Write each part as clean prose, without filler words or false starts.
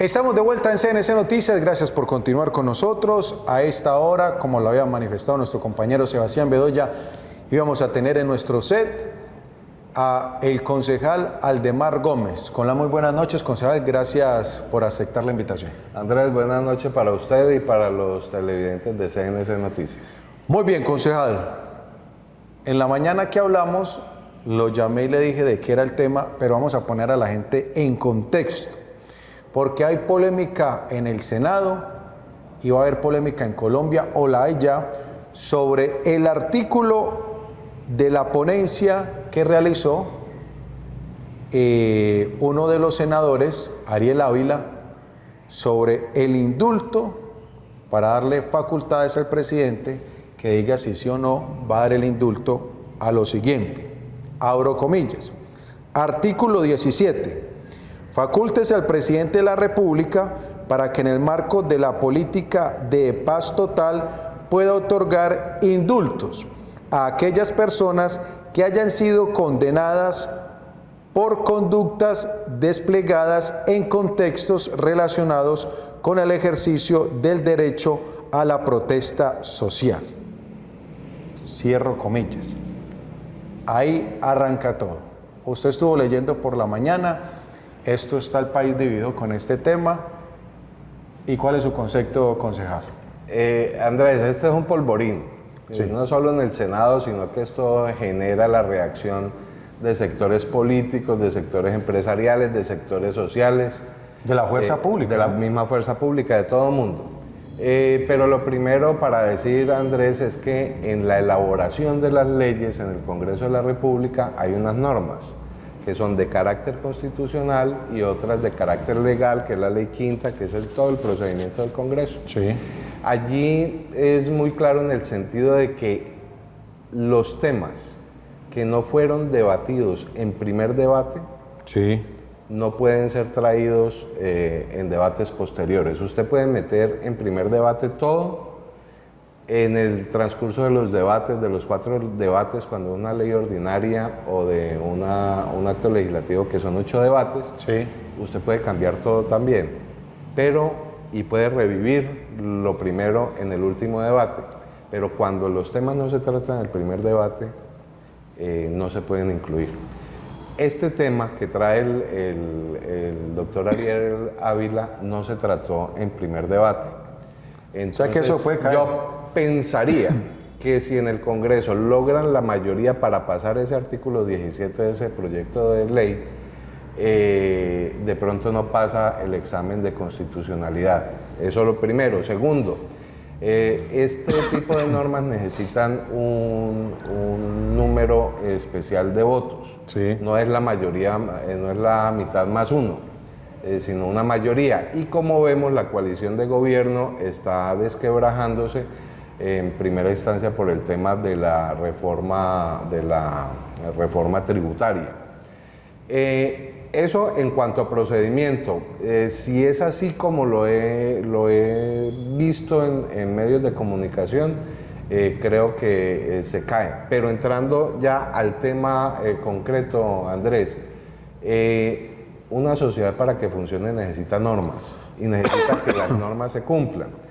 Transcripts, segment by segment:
Estamos de vuelta en CNC Noticias, gracias por continuar con nosotros. A esta hora, como lo había manifestado nuestro compañero Sebastián Bedoya, íbamos a tener en nuestro set a el concejal Aldemar Gómez. Con la muy buenas noches, concejal, gracias por aceptar la invitación. Andrés, buenas noches para usted y para los televidentes de CNC Noticias. Muy bien, concejal. En la mañana que hablamos, lo llamé y le dije de qué era el tema, pero vamos a poner a la gente en contexto, porque hay polémica en el Senado y va a haber polémica en Colombia, o la hay ya, sobre el artículo de la ponencia que realizó uno de los senadores, Ariel Ávila, sobre el indulto para darle facultades al presidente que diga si sí o no va a dar el indulto a lo siguiente. Abro comillas. Artículo 17. Facúltese al presidente de la República para que en el marco de la política de paz total pueda otorgar indultos a aquellas personas que hayan sido condenadas por conductas desplegadas en contextos relacionados con el ejercicio del derecho a la protesta social. Cierro comillas. Ahí arranca todo. Usted estuvo leyendo por la mañana, esto está el país dividido con este tema. ¿Y cuál es su concepto, concejal? Andrés, este es un polvorín. Sí. No solo en el Senado, sino que esto genera la reacción de sectores políticos, de sectores empresariales, de sectores sociales. De la fuerza pública. De la misma fuerza pública, de todo el mundo. Pero lo primero para decir, Andrés, es que en la elaboración de las leyes en el Congreso de la República hay unas normas que son de carácter constitucional y otras de carácter legal, que es la ley quinta, que es todo el procedimiento del Congreso. Sí. Allí es muy claro en el sentido de que los temas que no fueron debatidos en primer debate, Sí. no pueden ser traídos en debates posteriores. Usted puede meter en primer debate todo en el transcurso de los debates, de los 4 debates, cuando una ley ordinaria o de un acto legislativo, que son 8 debates, Sí. usted puede cambiar todo también, y puede revivir lo primero en el último debate. Pero cuando los temas no se tratan en el primer debate, no se pueden incluir. Este tema que trae el doctor Ariel Ávila no se trató en primer debate. Entonces, O sea que eso fue caer. Yo pensaría que si en el Congreso logran la mayoría para pasar ese artículo 17 de ese proyecto de ley, de pronto no pasa el examen de constitucionalidad. Eso es lo primero. Segundo, este tipo de normas necesitan un número especial de votos. Sí. No es la mayoría, no es la mitad más uno, sino una mayoría. Y como vemos, la coalición de gobierno está desquebrajándose en primera instancia por el tema de la reforma tributaria. Eso en cuanto a procedimiento. Si es así como lo he visto en medios de comunicación, creo que se cae. Pero entrando ya al tema concreto, Andrés, una sociedad para que funcione necesita normas y necesita que las normas se cumplan.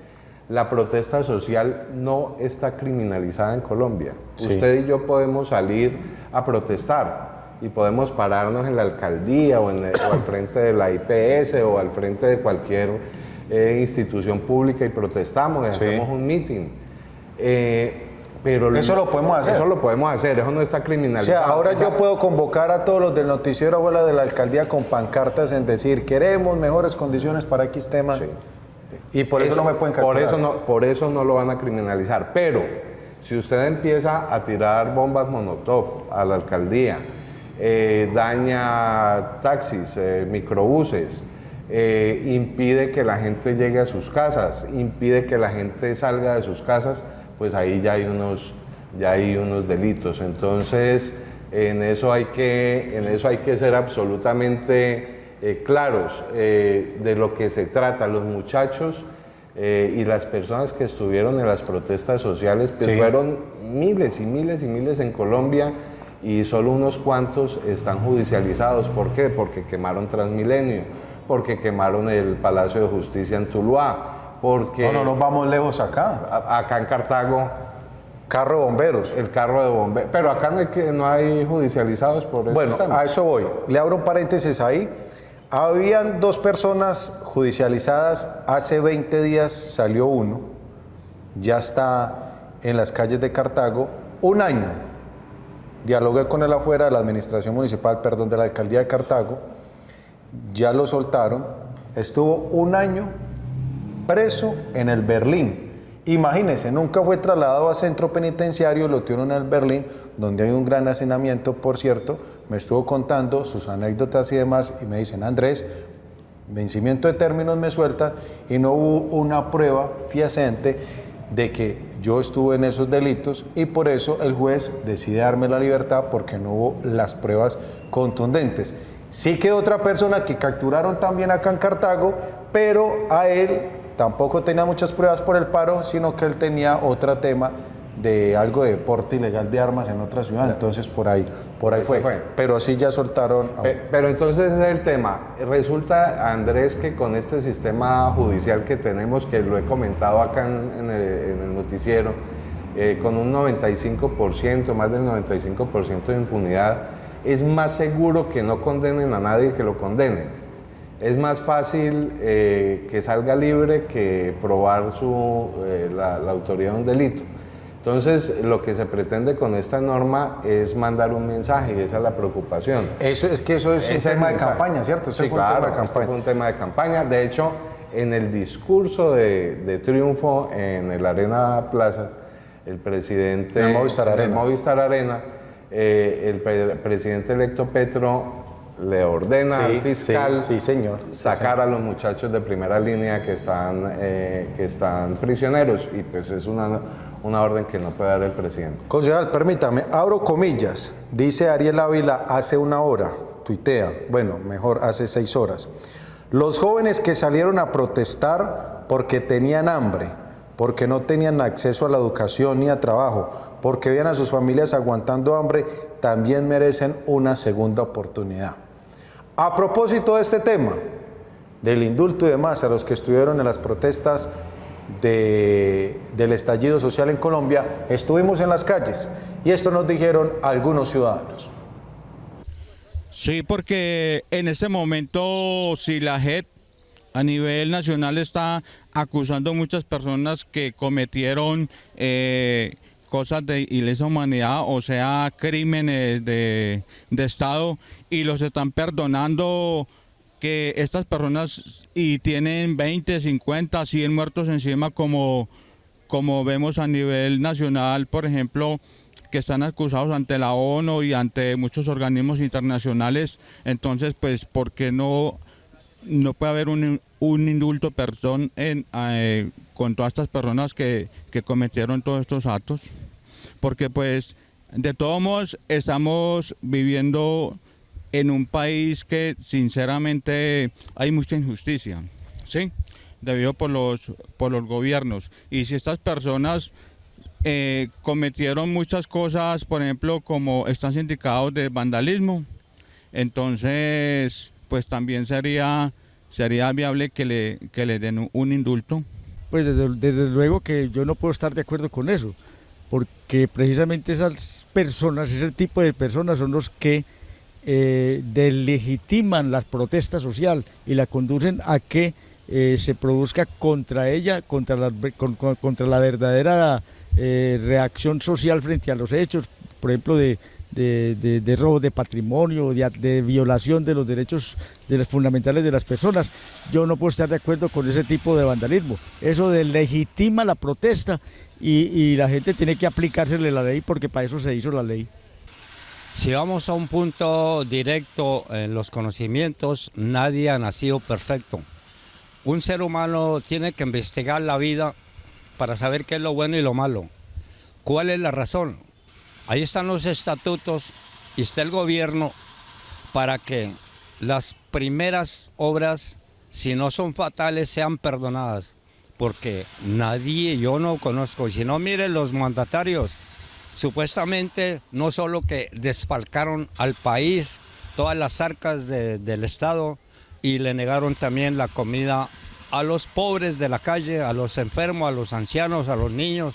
La protesta social no está criminalizada en Colombia. Sí. Usted y yo podemos salir a protestar y podemos pararnos en la alcaldía o al frente de la IPS o al frente de cualquier institución pública y protestamos y hacemos un meeting. Pero eso lo podemos hacer. Eso lo podemos hacer, eso no está criminalizado. O sea, ahora yo puedo convocar a todos los del noticiero abuela de la alcaldía con pancartas en decir, queremos mejores condiciones para X tema. Sí. Y por eso no me pueden capturar. Por eso no lo van a criminalizar. Pero si usted empieza a tirar bombas Molotov a la alcaldía, daña taxis, microbuses, impide que la gente llegue a sus casas, impide que la gente salga de sus casas, pues ahí ya hay unos delitos. Entonces, en eso hay que ser absolutamente claros de lo que se trata. Los muchachos y las personas que estuvieron en las protestas sociales, pues sí, fueron miles y miles y miles en Colombia, y solo unos cuantos están judicializados. ¿Por qué? Porque quemaron Transmilenio, porque quemaron el Palacio de Justicia en Tuluá, porque... No nos vamos lejos acá. Acá en Cartago... Carro de bomberos. El carro de bomberos. Pero acá no hay judicializados por eso. Bueno, a eso voy. Le abro un paréntesis ahí. Habían 2 personas judicializadas. Hace 20 días salió uno. Ya está en las calles de Cartago. 1 año. Dialogué con él afuera de la administración municipal, perdón, de la alcaldía de Cartago. Ya lo soltaron. Estuvo 1 año preso en el Berlín. Imagínense, nunca fue trasladado a centro penitenciario, lo tuvieron en el Berlín, donde hay un gran hacinamiento, por cierto. Me estuvo contando sus anécdotas y demás, y me dicen, Andrés, vencimiento de términos me sueltan, y no hubo una prueba fehaciente de que yo estuve en esos delitos, y por eso el juez decide darme la libertad, porque no hubo las pruebas contundentes. Sí que otra persona que capturaron también acá en Cartago, pero a él tampoco tenía muchas pruebas por el paro, sino que él tenía otro tema de algo de porte ilegal de armas en otra ciudad, entonces por ahí fue. Pero así ya soltaron. Pero entonces ese es el tema. Resulta, Andrés, que con este sistema judicial que tenemos, que lo he comentado acá en el noticiero, con un 95%, más del 95% de impunidad, es más seguro que no condenen a nadie que lo condenen. Es más fácil que salga libre que probar la autoría de un delito. Entonces, lo que se pretende con esta norma es mandar un mensaje, y esa es la preocupación. Eso es un tema de campaña, ¿cierto? Sí, claro, fue un tema de campaña. De hecho, en el discurso de triunfo en el Arena Plaza, el presidente... En el Movistar Arena. El presidente electo Petro le ordena al fiscal sacar a los muchachos de primera línea que están prisioneros, y pues es una orden que no puede dar el presidente. Concejal, permítame, abro comillas, dice Ariel Ávila hace 1 hora, tuitea, bueno, mejor hace 6 horas. Los jóvenes que salieron a protestar porque tenían hambre, porque no tenían acceso a la educación ni a trabajo, porque veían a sus familias aguantando hambre, también merecen una segunda oportunidad. A propósito de este tema, del indulto y demás, a los que estuvieron en las protestas del estallido social en Colombia, estuvimos en las calles y esto nos dijeron algunos ciudadanos. Sí, porque en este momento, si la JEP a nivel nacional está acusando a muchas personas que cometieron cosas de ilesa humanidad, o sea, crímenes de Estado, y los están perdonando, que estas personas y tienen 20, 50, 100 muertos encima, como vemos a nivel nacional, por ejemplo, que están acusados ante la ONU y ante muchos organismos internacionales. Entonces, pues, ¿por qué no puede haber un indulto, perdón, con todas estas personas que cometieron todos estos actos? Porque pues de todos modos estamos viviendo en un país que sinceramente hay mucha injusticia, ¿sí? Debido por los gobiernos. Y si estas personas cometieron muchas cosas, por ejemplo, como están sindicados de vandalismo, entonces pues también sería viable que le den un indulto. Pues desde luego que yo no puedo estar de acuerdo con eso, porque precisamente esas personas, ese tipo de personas son los que deslegitiman la protesta social y la conducen a que se produzca contra ella, contra la verdadera reacción social frente a los hechos, por ejemplo, de robo de patrimonio, de violación de los derechos fundamentales de las personas. Yo no puedo estar de acuerdo con ese tipo de vandalismo. Eso deslegitima la protesta y la gente tiene que aplicársele la ley, porque para eso se hizo la ley. Si vamos a un punto directo en los conocimientos, nadie ha nacido perfecto. Un ser humano tiene que investigar la vida para saber qué es lo bueno y lo malo. ¿Cuál es la razón? Ahí están los estatutos y está el gobierno para que las primeras obras, si no son fatales, sean perdonadas. Porque yo no conozco, y si no, miren los mandatarios, supuestamente no solo que desfalcaron al país, todas las arcas del Estado, y le negaron también la comida a los pobres de la calle, a los enfermos, a los ancianos, a los niños.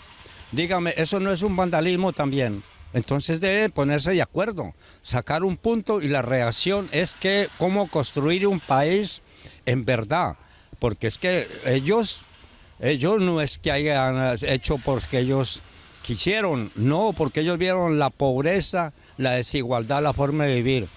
Dígame, ¿eso no es un vandalismo también? Entonces debe ponerse de acuerdo, sacar un punto, y la reacción es que cómo construir un país en verdad, porque es que ellos no es que hayan hecho porque ellos quisieron, no, porque ellos vieron la pobreza, la desigualdad, la forma de vivir.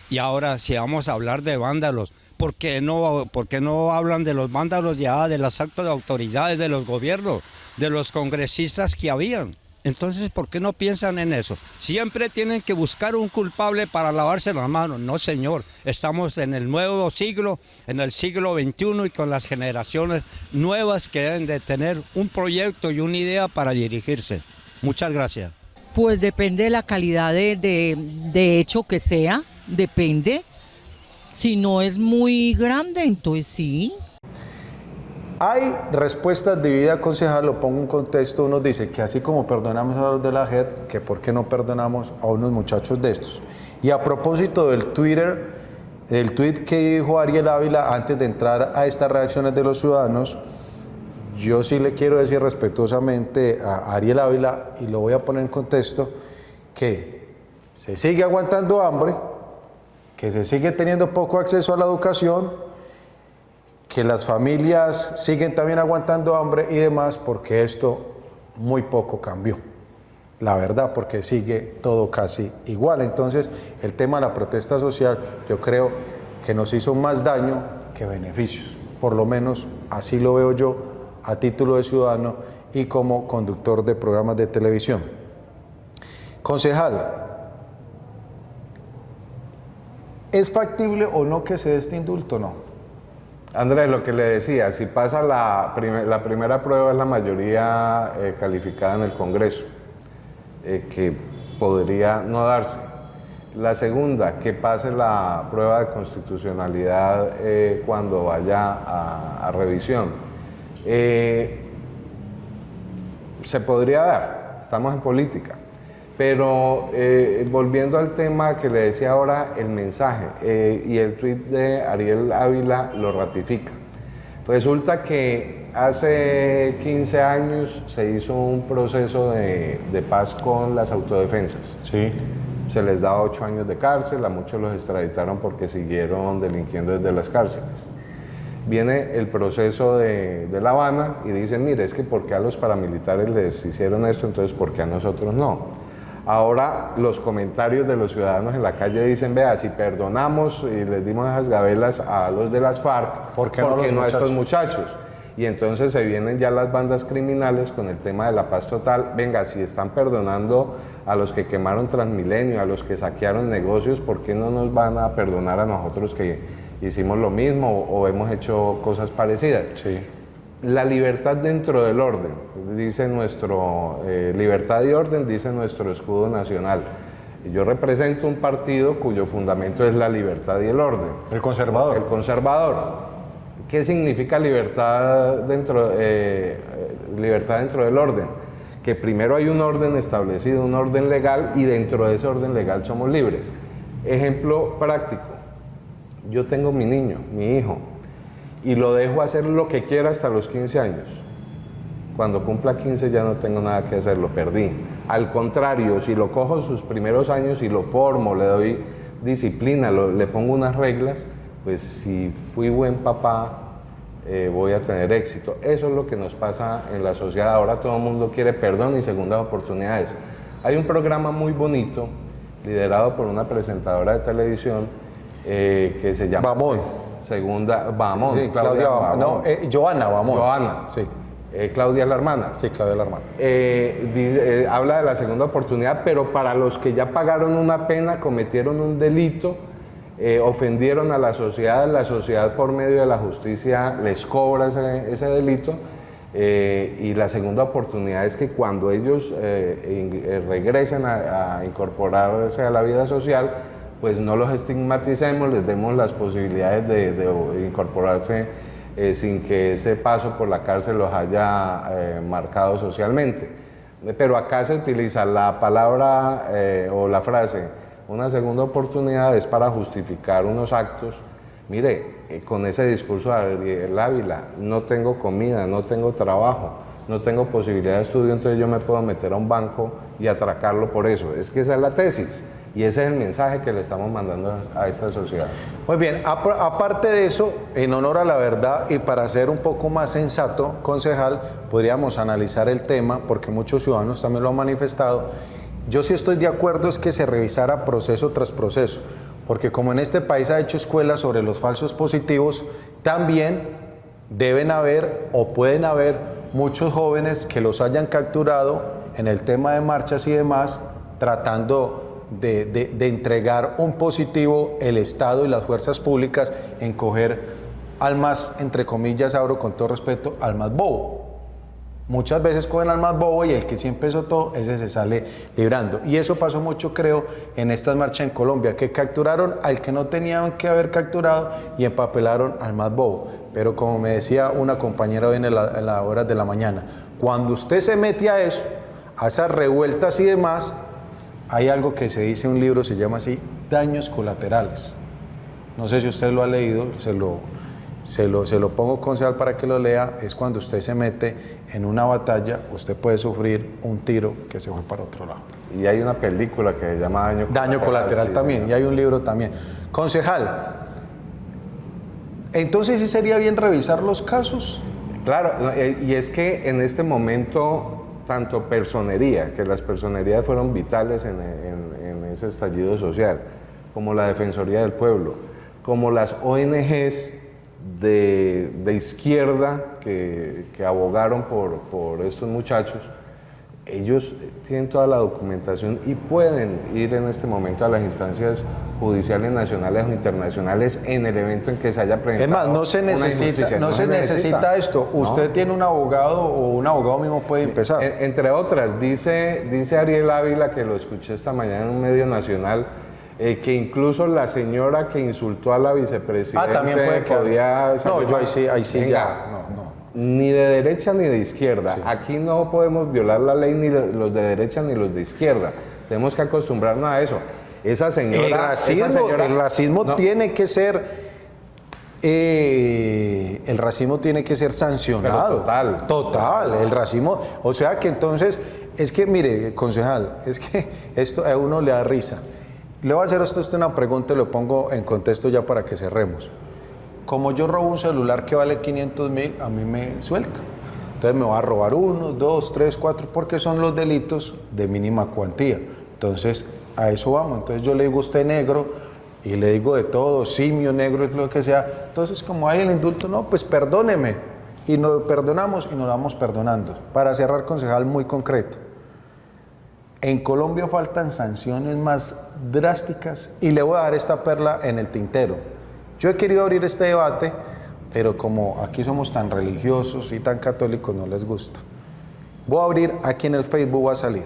Y ahora, si vamos a hablar de vándalos, ¿por qué no hablan de los vándalos ya, de los actos de autoridades, de los gobiernos, de los congresistas que habían? Entonces, ¿por qué no piensan en eso? Siempre tienen que buscar un culpable para lavarse las manos. No, señor. Estamos en el nuevo siglo, en el siglo XXI, y con las generaciones nuevas que deben de tener un proyecto y una idea para dirigirse. Muchas gracias. Pues depende de la calidad de hecho que sea, depende. Si no es muy grande, entonces sí. Hay respuestas divididas, concejal, lo pongo en contexto. Unos dicen que así como perdonamos a los de la JEP, que por qué no perdonamos a unos muchachos de estos. Y a propósito del tweet que dijo Ariel Ávila antes de entrar a estas reacciones de los ciudadanos, yo sí le quiero decir respetuosamente a Ariel Ávila, y lo voy a poner en contexto, que se sigue aguantando hambre, que se sigue teniendo poco acceso a la educación, que las familias siguen también aguantando hambre y demás, porque esto muy poco cambió, la verdad, porque sigue todo casi igual. Entonces, el tema de la protesta social, yo creo que nos hizo más daño que beneficios, por lo menos así lo veo yo a título de ciudadano y como conductor de programas de televisión. Concejal, ¿es factible o no que se dé este indulto o no? Andrés, lo que le decía, si pasa la primera prueba es la mayoría calificada en el Congreso, que podría no darse. La segunda, que pase la prueba de constitucionalidad cuando vaya a revisión. Se podría dar, estamos en política. Pero volviendo al tema que le decía ahora, el mensaje y el tuit de Ariel Ávila lo ratifica. Resulta que hace 15 años se hizo un proceso de paz con las autodefensas. Sí. Se les daba 8 años de cárcel, a muchos los extraditaron porque siguieron delinquiendo desde las cárceles. Viene el proceso de La Habana y dicen, mire, es que ¿por qué a los paramilitares les hicieron esto? Entonces, ¿por qué a nosotros no? Ahora los comentarios de los ciudadanos en la calle dicen, vea, si perdonamos y les dimos esas gabelas a los de las FARC, ¿por qué no a estos muchachos? Y entonces se vienen ya las bandas criminales con el tema de la paz total. Venga, si están perdonando a los que quemaron Transmilenio, a los que saquearon negocios, ¿por qué no nos van a perdonar a nosotros que hicimos lo mismo o hemos hecho cosas parecidas? Sí. La libertad dentro del orden, dice libertad y orden, dice nuestro escudo nacional. Y yo represento un partido cuyo fundamento es la libertad y el orden. El conservador. El conservador. ¿Qué significa libertad dentro del orden? Que primero hay un orden establecido, un orden legal, y dentro de ese orden legal somos libres. Ejemplo práctico. Yo tengo mi niño, mi hijo, y lo dejo hacer lo que quiera hasta los 15 años. Cuando cumpla 15 ya no tengo nada que hacer, lo perdí. Al contrario, si lo cojo sus primeros años y lo formo, le doy disciplina, le pongo unas reglas, pues si fui buen papá, voy a tener éxito. Eso es lo que nos pasa en la sociedad. Ahora todo el mundo quiere perdón y segundas oportunidades. Hay un programa muy bonito, liderado por una presentadora de televisión, que se llama... Bamón. Bamón. Sí, Claudia Bamón. No, Joana Bamón. Joana. Sí. Claudia es la hermana. Sí, Claudia es la hermana. Habla de la segunda oportunidad, pero para los que ya pagaron una pena, cometieron un delito, ofendieron a la sociedad por medio de la justicia les cobra ese delito, y la segunda oportunidad es que cuando ellos regresen a incorporarse a la vida social, pues no los estigmaticemos, les demos las posibilidades de incorporarse sin que ese paso por la cárcel los haya marcado socialmente. Pero acá se utiliza la palabra o la frase, una segunda oportunidad, es para justificar unos actos Mire, con ese discurso de Ariel Ávila, no tengo comida, no tengo trabajo, no tengo posibilidad de estudio, entonces yo me puedo meter a un banco y atracarlo por eso. Es que esa es la tesis y ese es el mensaje que le estamos mandando a esta sociedad. Muy bien, aparte de eso, en honor a la verdad y para ser un poco más sensato, concejal, podríamos analizar el tema, porque muchos ciudadanos también lo han manifestado. Yo sí estoy de acuerdo es que se revisara proceso tras proceso, porque como en este país ha hecho escuelas sobre los falsos positivos, también deben haber o pueden haber muchos jóvenes que los hayan capturado en el tema de marchas y demás, tratando de entregar un positivo el Estado y las fuerzas públicas en coger al más, entre comillas, abro con todo respeto, al más bobo. Muchas veces cogen al más bobo y el que sí empezó todo, ese se sale librando. Y eso pasó mucho, creo, en estas marchas en Colombia, que capturaron al que no tenían que haber capturado y empapelaron al más bobo. Pero como me decía una compañera hoy en las horas de la mañana, cuando usted se mete a eso, a esas revueltas y demás, hay algo que se dice en un libro, se llama así, daños colaterales. No sé si usted lo ha leído, se lo pongo concejal para que lo lea. Es cuando usted se mete en una batalla, usted puede sufrir un tiro que se fue para otro lado. Y hay una película que se llama Daño colateral sí, también, y hay un libro también. Concejal, entonces sí sería bien revisar los casos. Claro, y es que en este momento, tanto personería, que las personerías fueron vitales en ese estallido social, como la Defensoría del Pueblo, como las ONGs de izquierda que abogaron por estos muchachos, ellos tienen toda la documentación y pueden ir en este momento a las instancias judiciales nacionales o internacionales en el evento en que se haya presentado. Es más, no se necesita esto. Usted tiene un abogado o un abogado mismo puede empezar. Entre otras, dice Ariel Ávila, que lo escuché esta mañana en un medio nacional, que incluso la señora que insultó a la vicepresidenta también puede podía... No, yo ahí sí Venga, ya, no. Ni de derecha ni de izquierda. Sí. Aquí no podemos violar la ley ni los de derecha ni los de izquierda. Tenemos que acostumbrarnos a eso. Esa señora... El racismo no. tiene que ser... el racismo tiene que ser sancionado. Pero total. El racismo... O sea que entonces... Es que, mire, concejal, es que esto a uno le da risa. Le voy a hacer a usted una pregunta y lo pongo en contexto ya para que cerremos. Como yo robo un celular que vale 500.000, a mí me suelta. Entonces me va a robar 1, 2, 3, 4, porque son los delitos de mínima cuantía. Entonces, a eso vamos. Entonces yo le digo a usted negro y le digo de todo, simio, negro, lo que sea. Entonces, como hay el indulto, no, pues perdóneme. Y nos perdonamos y nos vamos perdonando. Para cerrar, concejal, muy concreto. En Colombia faltan sanciones más drásticas y le voy a dar esta perla en el tintero. Yo he querido abrir este debate, pero como aquí somos tan religiosos y tan católicos, no les gusta. Voy a abrir, aquí en el Facebook va a salir.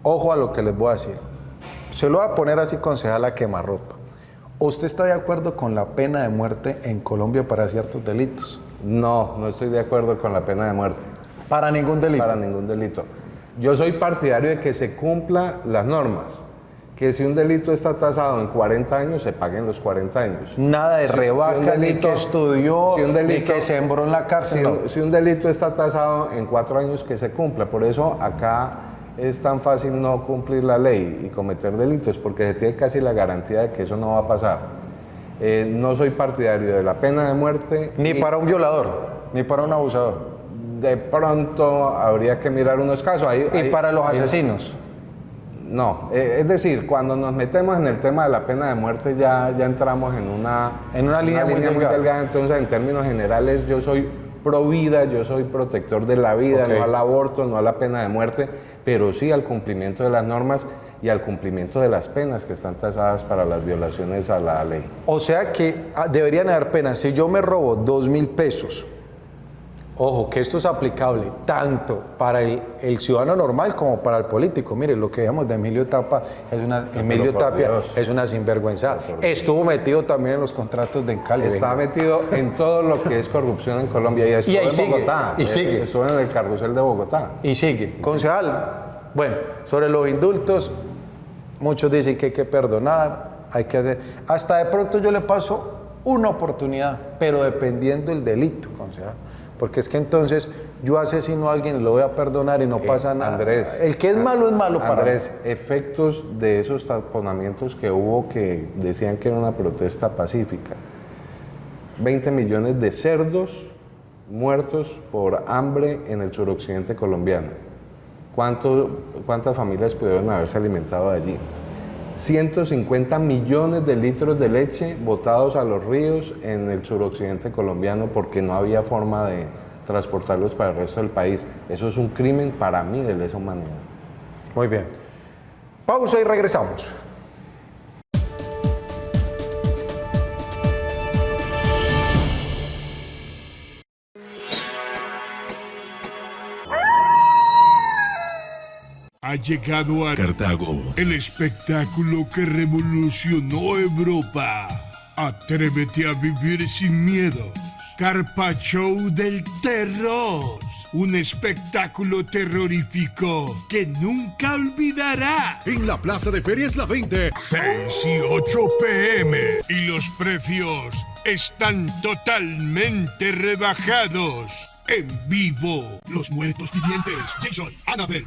Ojo a lo que les voy a decir. Se lo voy a poner así, concejal, a quemarropa. ¿Usted está de acuerdo con la pena de muerte en Colombia para ciertos delitos? No estoy de acuerdo con la pena de muerte. ¿Para ningún delito? Para ningún delito. Yo soy partidario de que se cumplan las normas. Que si un delito está tasado en 40 años, se paguen los 40 años. Nada de rebaja, ni que estudió, ni que sembró en la cárcel. Si un delito está tasado en 4 años, que se cumpla. Por eso acá es tan fácil no cumplir la ley y cometer delitos, porque se tiene casi la garantía de que eso no va a pasar. No soy partidario de la pena de muerte. Ni para un violador, ni para un abusador. De pronto habría que mirar unos casos. ¿Y para los asesinos? No, es decir, cuando nos metemos en el tema de la pena de muerte ya entramos en una línea muy delgada. Entonces, en términos generales, yo soy pro vida, yo soy protector de la vida, okay. No al aborto, no a la pena de muerte, pero sí al cumplimiento de las normas y al cumplimiento de las penas que están tasadas para las violaciones a la ley. O sea que deberían haber penas. Si yo me robo 2.000 pesos, ojo, que esto es aplicable tanto para el ciudadano normal como para el político. Mire, lo que digamos de Emilio Tapia es una sinvergüenza. Estuvo metido también en los contratos de Encalde. Está metido en todo lo que es corrupción en Colombia. Y estuvo en Bogotá. Y sigue. Estuvo en el carrusel de Bogotá. Y sigue. Concejal, bueno, sobre los indultos, muchos dicen que hay que perdonar, hay que hacer. Hasta de pronto yo le paso una oportunidad, pero dependiendo del delito, concejal. Porque es que entonces yo asesino a alguien y lo voy a perdonar y no pasa nada. Andrés, el que es malo para Andrés, efectos de esos taponamientos que hubo que decían que era una protesta pacífica. 20 millones de cerdos muertos por hambre en el suroccidente colombiano. ¿Cuántas familias pudieron haberse alimentado de allí? 150 millones de litros de leche botados a los ríos en el suroccidente colombiano porque no había forma de transportarlos para el resto del país. Eso es un crimen para mí de lesa humanidad. Muy bien. Pausa y regresamos. Ha llegado a Cartago el espectáculo que revolucionó Europa. Atrévete a vivir sin miedo. Carpa Show del Terror. Un espectáculo terrorífico que nunca olvidará. En la Plaza de Ferias La 20, 6 y 8 p.m. Y los precios están totalmente rebajados. En vivo, los muertos vivientes, Jason, Annabelle,